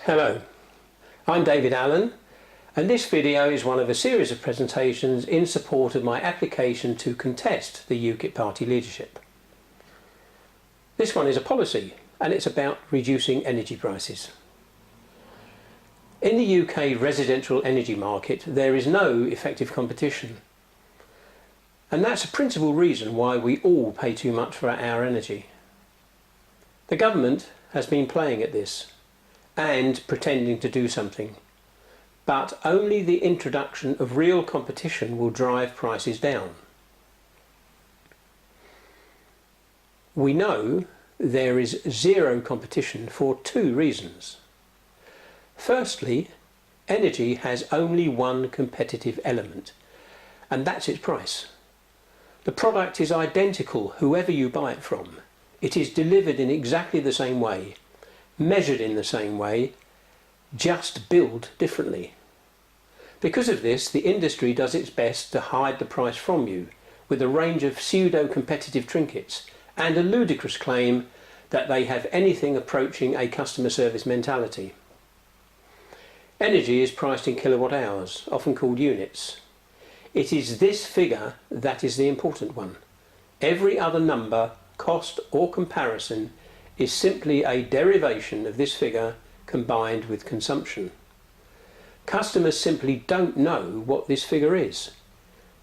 Hello, I'm David Allen, and this video is one of a series of presentations in support of my application to contest the UKIP party leadership. This one is a policy, and it's about reducing energy prices. In the UK residential energy market, there is no effective competition. And that's a principal reason why we all pay too much for our energy. The government has been playing at this and pretending to do something, but only the introduction of real competition will drive prices down. We know there is zero competition for two reasons. Firstly, energy has only one competitive element, and that's its price. The product is identical whoever you buy it from. It is delivered in exactly the same way, measured in the same way, just billed differently. Because of this, the industry does its best to hide the price from you with a range of pseudo-competitive trinkets and a ludicrous claim that they have anything approaching a customer service mentality. Energy is priced in kilowatt hours, often called units. It is this figure that is the important one. Every other number, cost or comparison is simply a derivation of this figure combined with consumption. Customers simply don't know what this figure is,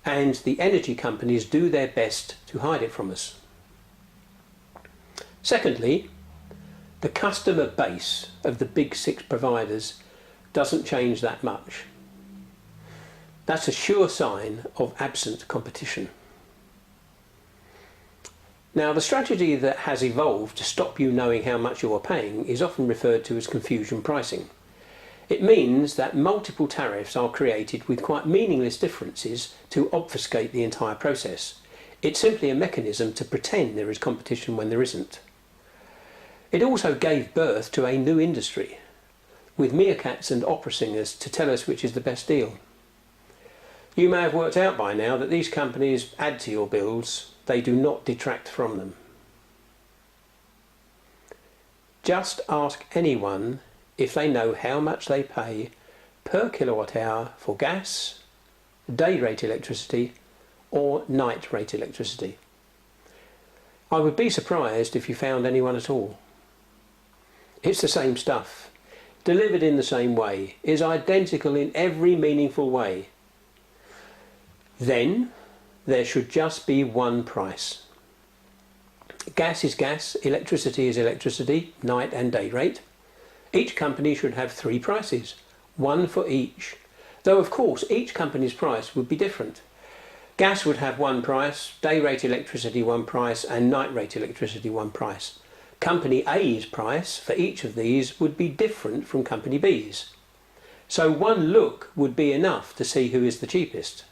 and the energy companies do their best to hide it from us. Secondly, the customer base of the big six providers doesn't change that much. That's a sure sign of absent competition. Now, the strategy that has evolved to stop you knowing how much you are paying is often referred to as confusion pricing. It means that multiple tariffs are created with quite meaningless differences to obfuscate the entire process. It's simply a mechanism to pretend there is competition when there isn't. It also gave birth to a new industry, with meerkats and opera singers to tell us which is the best deal. You may have worked out by now that these companies add to your bills, they do not detract from them. Just ask anyone if they know how much they pay per kilowatt hour for gas, day rate electricity or night rate electricity. I would be surprised if you found anyone at all. It's the same stuff, delivered in the same way, is identical in every meaningful way. Then there should just be one price. Gas is gas, electricity is electricity, night and day rate. Each company should have three prices, one for each, though of course each company's price would be different. Gas would have one price, day rate electricity one price, and night rate electricity one price. Company A's price for each of these would be different from Company B's. So one look would be enough to see who is the cheapest.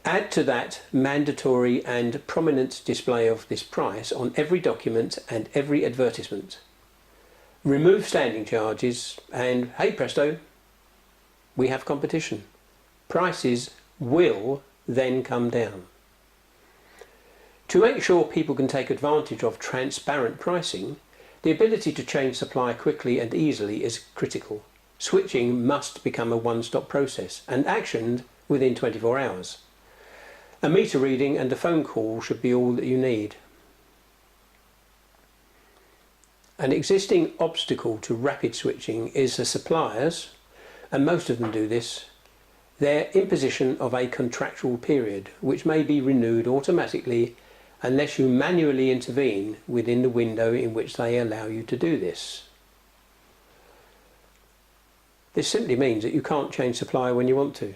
Add to that mandatory and prominent display of this price on every document and every advertisement. Remove standing charges and, hey presto, we have competition. Prices will then come down. To make sure people can take advantage of transparent pricing, the ability to change supply quickly and easily is critical. Switching must become a one-stop process and actioned within 24 hours. A meter reading and a phone call should be all that you need. An existing obstacle to rapid switching is the suppliers, and most of them do this, their imposition of a contractual period, which may be renewed automatically unless you manually intervene within the window in which they allow you to do this. This simply means that you can't change supplier when you want to,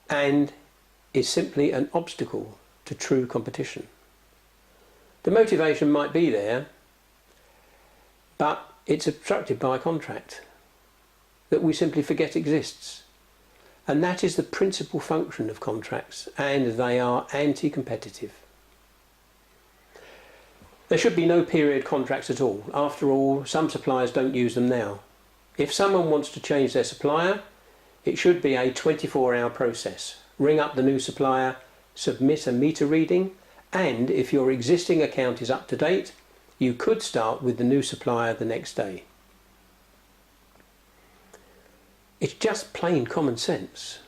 and is simply an obstacle to true competition. The motivation might be there, but it's obstructed by a contract that we simply forget exists. And that is the principal function of contracts, and they are anti-competitive. There should be no period contracts at all. After all, some suppliers don't use them now. If someone wants to change their supplier, it should be a 24-hour process. Ring up the new supplier, submit a meter reading, and if your existing account is up to date, you could start with the new supplier the next day. It's just plain common sense.